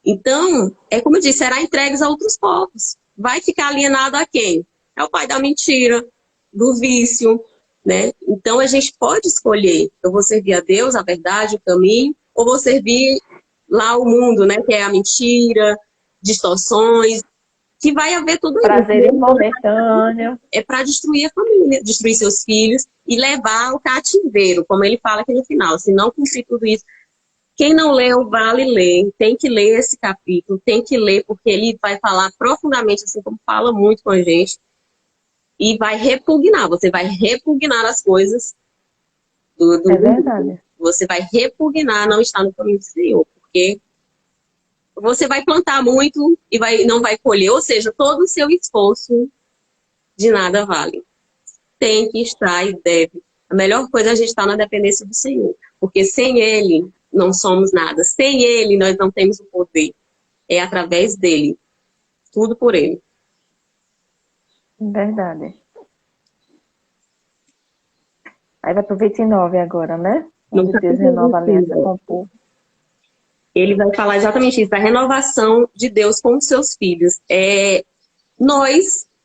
Então, é como eu disse, será entregues a outros povos. Vai ficar alienado a quem? É o pai da mentira, do vício, né? Então, a gente pode escolher. Eu vou servir a Deus, a verdade, o caminho, ou vou servir lá o mundo, né? Que é a mentira, distorções, que vai haver tudo isso. Prazer momentâneo. É para destruir a família, destruir seus filhos e levar ao cativeiro, como ele fala aqui no final. Se não cumprir tudo isso, quem não leu, vale ler. Tem que ler esse capítulo, tem que ler, porque ele vai falar profundamente, assim como fala muito com a gente, e vai repugnar. Você vai repugnar as coisas do É verdade. Você vai repugnar não estar no caminho do Senhor, porque você vai plantar muito e não vai colher. Ou seja, todo o seu esforço de nada vale. Tem que estar e deve. A melhor coisa é a gente estar na dependência do Senhor. Porque sem Ele, não somos nada. Sem Ele, nós não temos o poder. É através dele. Tudo por Ele. Verdade. Aí vai pro 29 agora, né? Onde Deus renova a aliança com o povo. Ele vai falar exatamente isso, da renovação de Deus com os seus filhos. É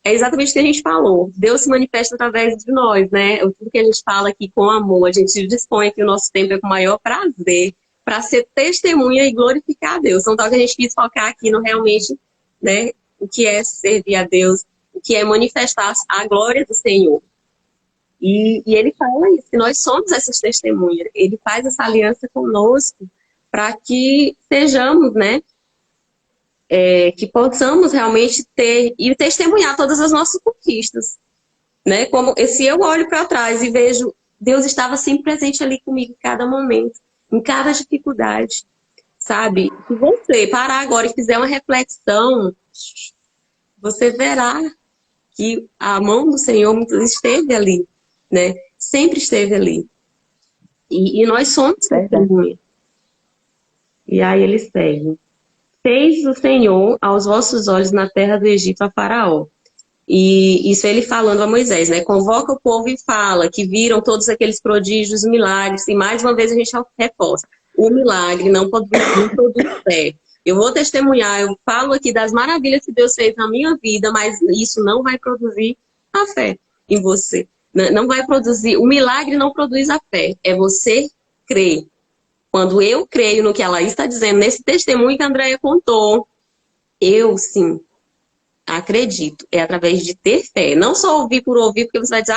exatamente o que a gente falou. Deus se manifesta através de nós, né? Tudo que a gente fala aqui com amor, a gente dispõe que o nosso tempo é com o maior prazer para ser testemunha e glorificar a Deus. Então, tal que a gente quis focar aqui no realmente, né, o que é servir a Deus, o que é manifestar a glória do Senhor. E ele fala isso, que nós somos essas testemunhas. Ele faz essa aliança conosco para que sejamos, né, que possamos realmente ter e testemunhar todas as nossas conquistas, né? Como se eu olho para trás e vejo Deus estava sempre presente ali comigo em cada momento, em cada dificuldade, sabe? Se você parar agora e fizer uma reflexão, você verá que a mão do Senhor esteve ali, né? Sempre esteve ali. E nós somos testemunhas. E aí ele segue. Fez o Senhor aos vossos olhos na terra do Egito a Faraó. E isso ele falando a Moisés, né? Convoca o povo e fala que viram todos aqueles prodígios, milagres. E mais uma vez a gente reforça. O milagre não produz fé. Eu vou testemunhar, eu falo aqui das maravilhas que Deus fez na minha vida, mas isso não vai produzir a fé em você. Não vai produzir, o milagre não produz a fé. É você crer. Quando eu creio no que ela está dizendo, nesse testemunho que a Andréia contou, eu sim acredito. É através de ter fé. Não só ouvir por ouvir, porque você vai dizer,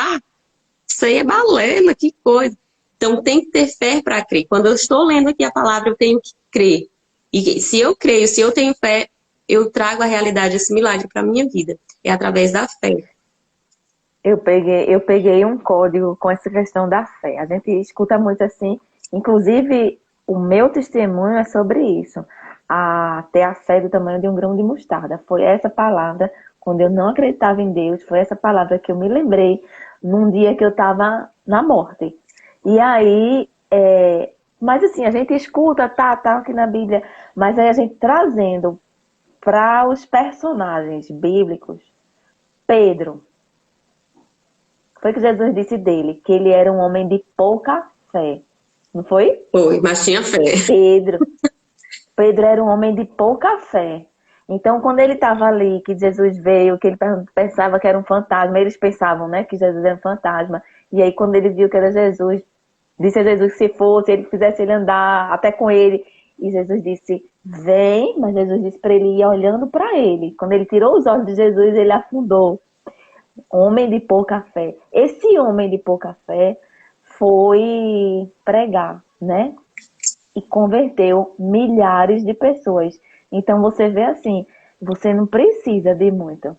isso aí é balela, que coisa. Então tem que ter fé para crer. Quando eu estou lendo aqui a palavra, eu tenho que crer. E se eu creio, se eu tenho fé, eu trago a realidade, esse milagre para a minha vida. É através da fé. Eu peguei um código com essa questão da fé. A gente escuta muito assim, inclusive o meu testemunho é sobre isso. Ter a fé do tamanho de um grão de mostarda. Foi essa palavra, quando eu não acreditava em Deus, foi essa palavra que eu me lembrei num dia que eu estava na morte. E aí, mas assim, a gente escuta, tá aqui na Bíblia, mas aí a gente trazendo para os personagens bíblicos, Pedro, foi que Jesus disse dele, que ele era um homem de pouca fé. Não foi? Foi, mas tinha fé. Pedro era um homem de pouca fé. Então, quando ele estava ali, que Jesus veio, que ele pensava que era um fantasma, eles pensavam, né, que Jesus era um fantasma. E aí, quando ele viu que era Jesus, disse a Jesus que se fosse, ele fizesse ele andar até com ele. E Jesus disse, vem, mas Jesus disse para ele ir olhando para ele. Quando ele tirou os olhos de Jesus, ele afundou. Homem de pouca fé. Esse homem de pouca fé foi pregar, né? E converteu milhares de pessoas. Então você vê assim, você não precisa de muito.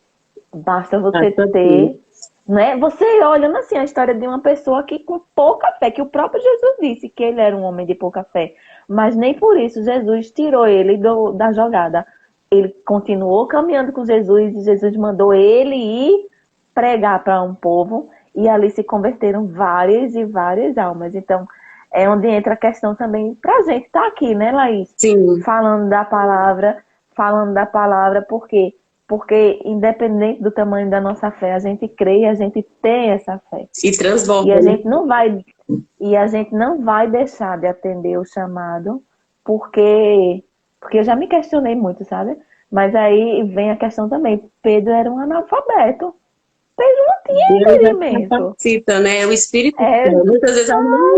Basta você ter, né? Você olhando assim a história de uma pessoa que com pouca fé, que o próprio Jesus disse que ele era um homem de pouca fé. Mas nem por isso Jesus tirou ele da jogada. Ele continuou caminhando com Jesus e Jesus mandou ele ir pregar para um povo e ali se converteram várias e várias almas. Então, é onde entra a questão também pra gente estar aqui, né, Laís? Sim. Falando da palavra, por quê? Porque independente do tamanho da nossa fé, a gente crê e a gente tem essa fé. E transborda. E a gente não vai deixar de atender o chamado, porque eu já me questionei muito, sabe? Mas aí vem a questão também, Pedro era um analfabeto. Pedro não tinha entendimento. Capacita, né? O Espírito Santo. Muitas vezes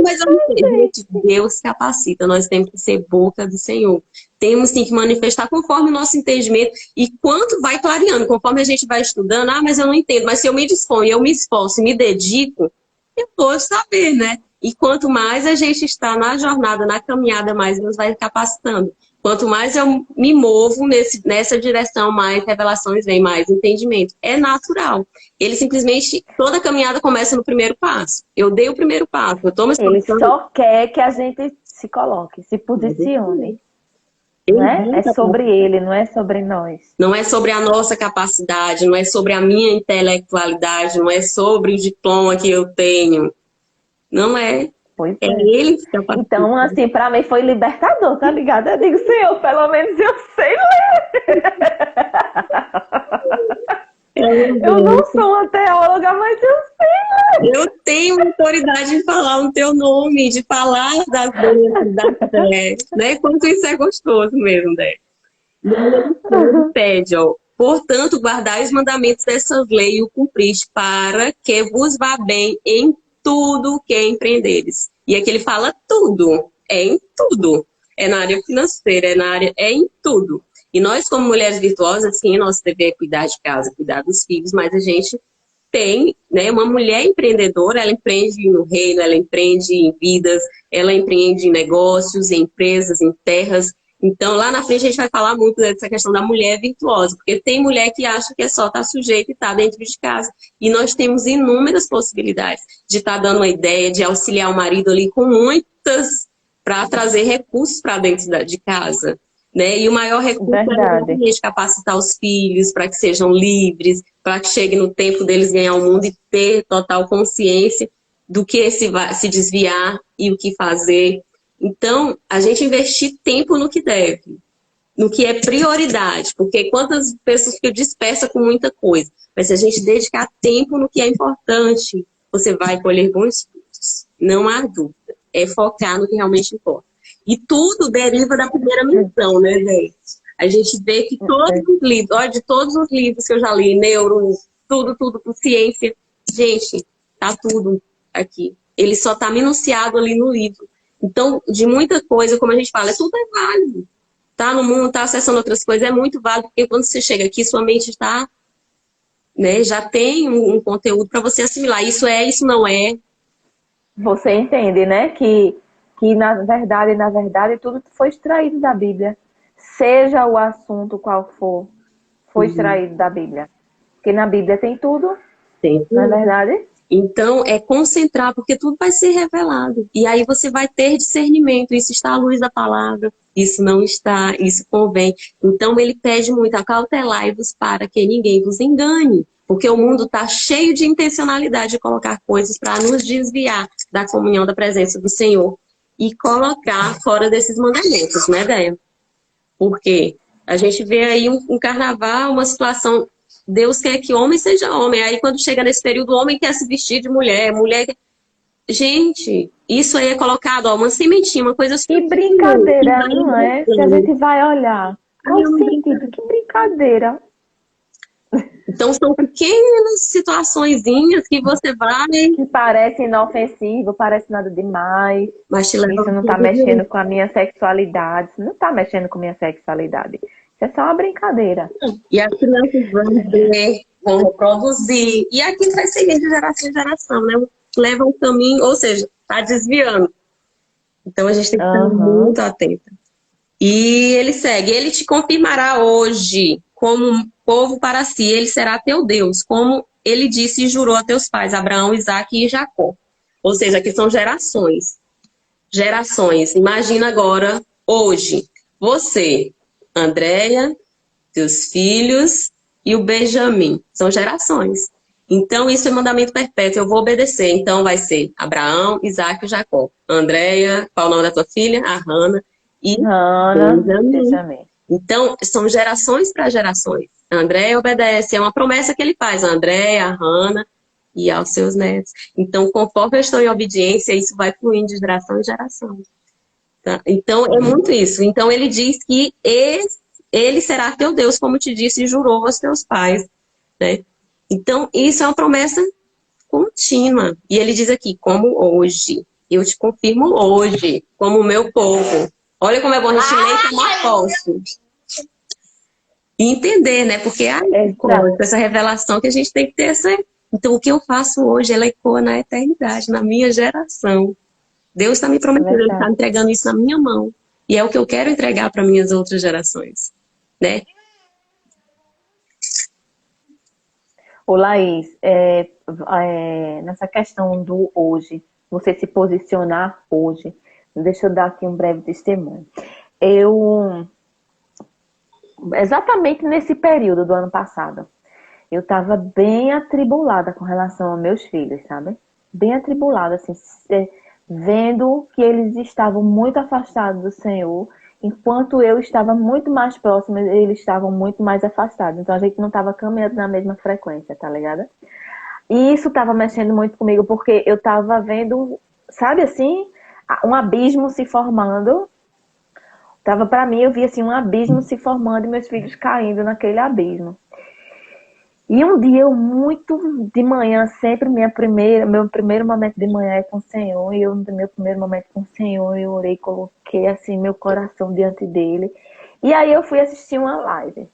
mas eu não sei. Deus capacita. Nós temos que ser boca do Senhor. Temos sim que manifestar conforme o nosso entendimento. E quanto vai clareando, conforme a gente vai estudando, mas eu não entendo. Mas se eu me disponho, eu me esforço, me dedico, eu vou saber, né? E quanto mais a gente está na jornada, na caminhada, mais Deus vai capacitando. Quanto mais eu me movo nessa direção, mais revelações vem, mais entendimento. É natural. Ele simplesmente, toda caminhada começa no primeiro passo. Eu dei o primeiro passo, eu tomo essa Ele só quer que a gente se coloque, se posicione. né? É Tem sobre ele, não é sobre nós. Não é sobre a nossa capacidade, não é sobre a minha intelectualidade, não é sobre o diploma que eu tenho. Não é. Pois É é. ele que capacita. Então, assim, para mim foi libertador, tá ligado? Eu digo, Senhor, pelo menos eu sei ler. É uma Eu não benção. sou uma teóloga, mas eu sei. Eu tenho autoridade de falar o teu nome, de falar das bênçãos da fé, né? Quanto isso é gostoso mesmo, né? E aí ele pede, ó, portanto, guardai os mandamentos dessa lei e o cumpriste, para que vos vá bem em tudo o que empreenderes. E aqui ele fala tudo, é em tudo. É na área financeira, é em tudo. E nós, como mulheres virtuosas, sim, nosso dever é cuidar de casa, cuidar dos filhos, mas a gente tem, né, uma mulher empreendedora, ela empreende no reino, ela empreende em vidas, ela empreende em negócios, em empresas, em terras. Então, lá na frente a gente vai falar muito dessa questão da mulher virtuosa, porque tem mulher que acha que é só estar sujeita e estar dentro de casa. E nós temos inúmeras possibilidades de estar dando uma ideia, de auxiliar o marido ali com muitas, para trazer recursos para dentro de casa. Né? E o maior recurso é Verdade. exatamente capacitar os filhos para que sejam livres, para que chegue no tempo deles ganhar o mundo e ter total consciência do que se desviar e o que fazer. Então, a gente investir tempo no que deve, no que é prioridade, porque quantas pessoas ficam dispersas com muita coisa, mas se a gente dedicar tempo no que é importante, você vai colher bons frutos. Não há dúvida. É focar no que realmente importa. E tudo deriva da primeira missão, né, gente? A gente vê que todos os livros, olha, de todos os livros que eu já li, neuro, tudo, por ciência, gente, tá tudo aqui. Ele só tá minuciado ali no livro. Então, de muita coisa, como a gente fala, tudo é válido. Tá no mundo, tá acessando outras coisas, é muito válido, porque quando você chega aqui, sua mente está, né, já tem um conteúdo para você assimilar. Isso é, isso não é. Você entende, né? Que na verdade, tudo foi extraído da Bíblia. Seja o assunto qual for, foi extraído da Bíblia. Porque na Bíblia tem tudo, Tem não é tudo. verdade? Então, é concentrar, porque tudo vai ser revelado. E aí você vai ter discernimento. Isso está à luz da palavra, isso não está, isso convém. Então, ele pede muito, acautelai-vos para que ninguém vos engane. Porque o mundo está cheio de intencionalidade de colocar coisas para nos desviar da comunhão da presença do Senhor e colocar fora desses mandamentos, né, Déia? Porque a gente vê aí um carnaval, uma situação. Deus quer que homem seja homem. Aí quando chega nesse período, o homem quer se vestir de mulher, mulher quer... Gente, isso aí é colocado, ó, uma sementinha, uma coisa Que sutil, e brincadeira, vai não é? Se a engrossando. gente vai olhar. Aí Qual é o uma sentido? brincadeira. Que brincadeira. Então são pequenas situaçõezinhas que você vai, Que parece inofensivo, parece nada demais. mas te leva Isso a não tá fazer. mexendo com a minha sexualidade. Isso não tá mexendo com a minha sexualidade. Isso é só uma brincadeira. E as crianças vão ver, vão reproduzir. E aquilo vai seguir de geração em geração, né? Leva um caminho, ou seja, está desviando. Então a gente tem que estar Aham. muito atenta. E ele segue, ele te confirmará hoje como um povo para si, ele será teu Deus, como ele disse e jurou a teus pais, Abraão, Isaque e Jacó. Ou seja, aqui são gerações. Gerações. Imagina agora, hoje, você, Andréia, teus filhos e o Benjamim. São gerações. Então, isso é mandamento perpétuo, eu vou obedecer. Então, vai ser Abraão, Isaque e Jacó. Andréia, qual é o nome da tua filha? A Hana. E Ana, Benjamim. Benjamin. Então, são gerações para gerações. A Andréia obedece, é uma promessa que ele faz. A Andréia, a Hana e aos seus netos. Então, conforme eu estou em obediência, isso vai fluindo de geração em geração. Tá? Então, é muito isso. Então, ele diz que ele será teu Deus, como te disse e jurou aos teus pais. Né? Então, isso é uma promessa contínua. E ele diz aqui, como hoje. Eu te confirmo hoje, como o meu povo. Olha como é bom a gente ler e tomar posse. E entender, né? Porque Exato. essa revelação que a gente tem que ter essa. Então, o que eu faço hoje, ela ecoa na eternidade, na minha geração. Deus está me prometendo, Ele está Verdade. entregando isso na minha mão. E é o que eu quero entregar para minhas outras gerações. Né? Ô, Laís, nessa questão do hoje, você se posicionar hoje, deixa eu dar aqui um breve testemunho. Eu exatamente nesse período do ano passado. Eu estava bem atribulada com relação aos meus filhos, sabe? Bem atribulada, assim, vendo que eles estavam muito afastados do Senhor, enquanto eu estava muito mais próxima, eles estavam muito mais afastados. Então a gente não estava caminhando na mesma frequência, tá ligado? E isso estava mexendo muito comigo, porque eu estava vendo, sabe assim, um abismo se formando. Tava para mim, eu vi assim um abismo se formando e meus filhos caindo naquele abismo. E um dia eu muito de manhã, sempre meu primeiro momento de manhã é com o Senhor, e eu no meu primeiro momento com o Senhor, eu orei, coloquei assim meu coração diante dele. E aí eu fui assistir uma live.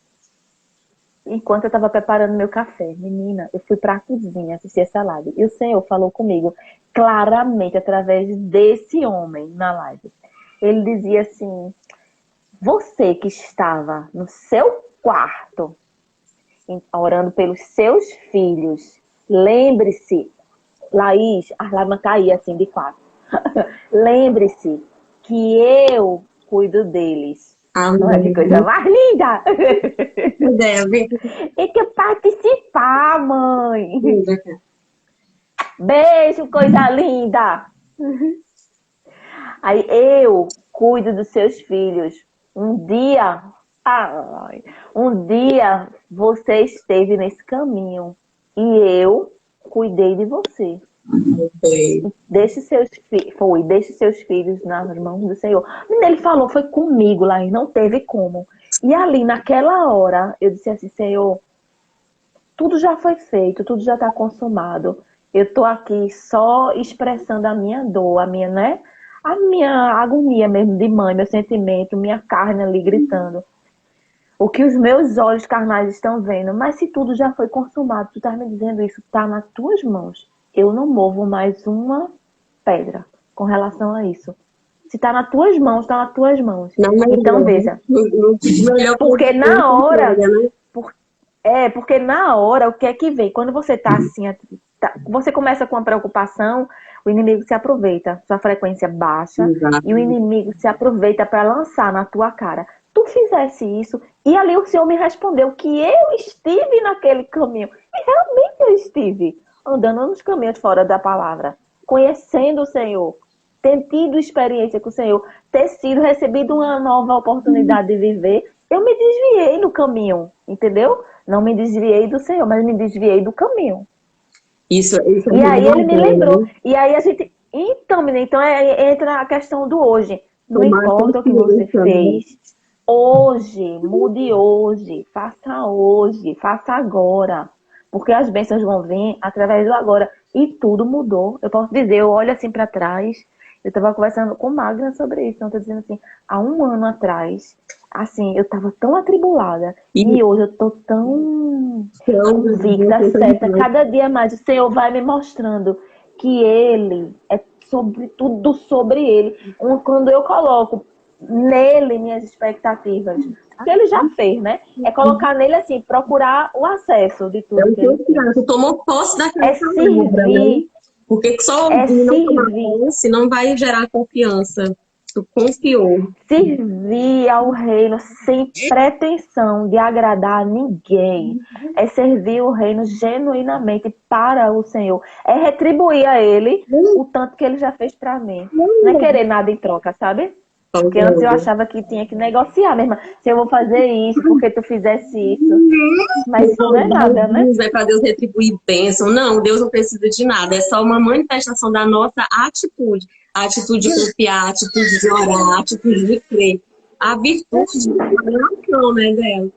Enquanto eu estava preparando meu café, menina, eu fui para a cozinha assistir essa live. E o Senhor falou comigo claramente através desse homem na live. Ele dizia assim: você que estava no seu quarto orando pelos seus filhos, lembre-se, Laís, a lágrima caía assim de fato. Lembre-se que eu cuido deles. Não é que coisa mais linda? Deve. Tem que participar, mãe. Beijo, coisa linda. Aí eu cuido dos seus filhos. Um dia você esteve nesse caminho e eu cuidei de você. Deixe seus filhos nas mãos do Senhor. Ele falou, foi comigo lá e não teve como. E ali naquela hora eu disse assim: Senhor, tudo já foi feito, tudo já está consumado. Eu estou aqui só expressando a minha dor, a minha agonia mesmo de mãe, meu sentimento, minha carne ali gritando. O que os meus olhos carnais estão vendo. Mas se tudo já foi consumado, tu estás me dizendo isso, está nas tuas mãos. Eu não movo mais uma pedra com relação a isso. Se está nas tuas mãos, está nas tuas mãos. Então veja. Porque na hora... Porque na hora, o que é que vem? Quando você está assim, você começa com a preocupação, o inimigo se aproveita, sua frequência baixa, e o inimigo se aproveita para lançar na tua cara. Tu fizesse isso, e ali o Senhor me respondeu que eu estive naquele caminho. E realmente eu estive andando nos caminhos fora da palavra, conhecendo o Senhor, ter tido experiência com o Senhor, ter recebido uma nova oportunidade de viver. Eu me desviei do caminho, entendeu? Não me desviei do Senhor, mas me desviei do caminho. Isso e aí ele me lembrou. E aí a gente... Então, menina, entra a questão do hoje. Não importa o que você fez. Hoje, mude hoje. Faça agora. Porque as bênçãos vão vir através do agora. E tudo mudou. Eu posso dizer, eu olho assim para trás. Eu estava conversando com Magna sobre isso. Então, eu tô dizendo assim, há um ano atrás, assim, eu estava tão atribulada. E hoje eu tô tão convicta, certa. Cada dia mais o Senhor vai me mostrando que Ele é tudo sobre Ele. Quando eu coloco nele minhas expectativas, que Ele já fez, né? É colocar nele assim, procurar o acesso de tudo. Tu tomou posse daquela palavra, né? Porque só não tomar posse não vai gerar confiança. Tu confiou. Servir ao reino sem pretensão de agradar a ninguém. É servir o reino genuinamente para o Senhor. É retribuir a Ele o tanto que Ele já fez para mim. Não é querer nada em troca, sabe? Porque antes eu achava que tinha que negociar mesmo. Se eu vou fazer isso, porque tu fizesse isso. Mas isso não é nada, né? Não é para Deus retribuir bênção. Não, Deus não precisa de nada. É só uma manifestação da nossa atitude. A atitude de confiar, a atitude de orar, a atitude de crer. A virtude de oração, né, dela?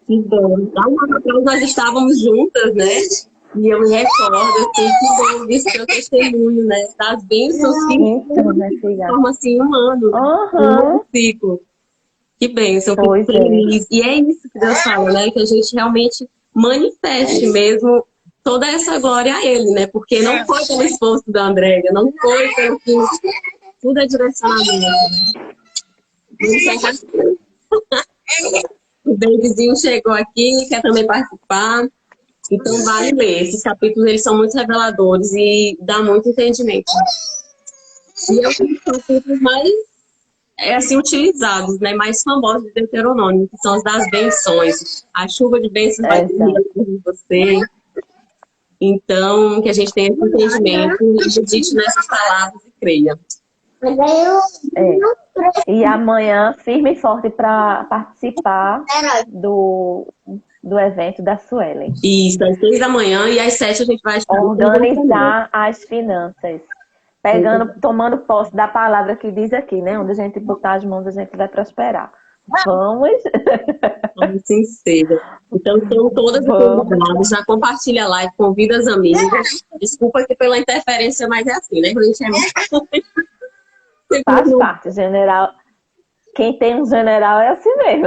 Então, há um ano atrás nós estávamos juntas, né? E eu me recordo, assim, que bom ver seu testemunho, né? Das bênçãos que formam assim um ano, um ciclo. Que bênção, eu fico feliz. E é isso que Deus fala, né? Que a gente realmente manifeste mesmo toda essa glória a Ele, né? Porque não foi pelo esforço da Andréia, não foi pelo que... Tudo é direcionamento. O Davidzinho chegou aqui, quer também participar. Então vale ler. Esses capítulos, eles são muito reveladores e dá muito entendimento. E eu fiz capítulos mais assim, utilizados, né, mais famosos de Deuteronômio, que são os das benções. A chuva de bênçãos vai Exato. vir sobre você. Então, que a gente tenha esse entendimento e medite nessas palavras e creia. É. E amanhã, firme e forte para participar do evento da Suelen. Isso, às 6 da manhã e às 7 a gente vai estar organizar as finanças. Tomando posse da palavra que diz aqui, né? Onde a gente botar as mãos, a gente vai prosperar. Vamos. Vamos sim seja. Então, estão todas convidadas. Já compartilha a live, convida as amigas. Desculpa aqui pela interferência, mas é assim, né? A gente é muito... Faz parte, general. Quem tem um general é assim mesmo.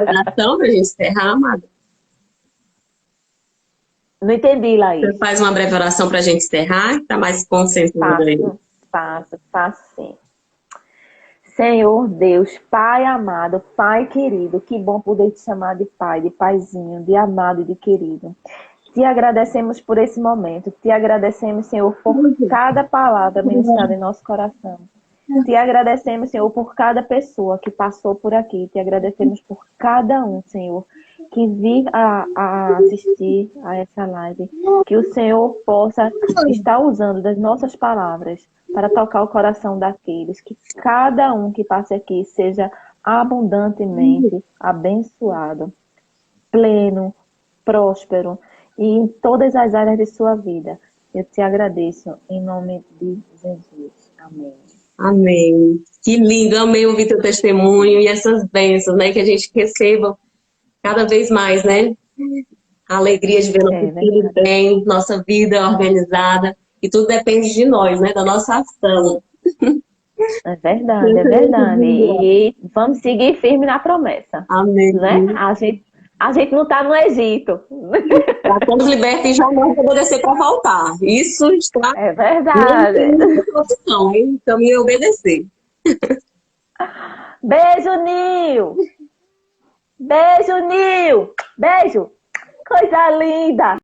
Oração para a gente encerrar, amada. Não entendi, Laís. Você faz uma breve oração para a gente encerrar? Está mais concentrado aí. Faço sim. Senhor Deus, Pai amado, Pai querido, que bom poder te chamar de Pai, de Paizinho, de amado e de querido. Te agradecemos por esse momento. Te agradecemos, Senhor, por cada palavra ministrada em nosso coração. Te agradecemos, Senhor, por cada pessoa que passou por aqui. Te agradecemos por cada um, Senhor, que vir a assistir a essa live. Que o Senhor possa estar usando das nossas palavras para tocar o coração daqueles. Que cada um que passe aqui seja abundantemente abençoado, pleno, próspero e em todas as áreas de sua vida. Eu te agradeço em nome de Jesus. Amém. Amém. Que lindo, amei ouvir teu testemunho e essas bênçãos, né? Que a gente receba cada vez mais, né? A alegria de ver nosso filho bem, nossa vida organizada. E tudo depende de nós, né? Da nossa ação. É verdade, é verdade. E vamos seguir firme na promessa. Amém. Né? A gente não está no Egito. Quando liberta e jamais obedecer para voltar. Isso está... É verdade. Opção, hein? Então, me obedecer. Beijo, Nil! Beijo, Nil! Beijo! Coisa linda!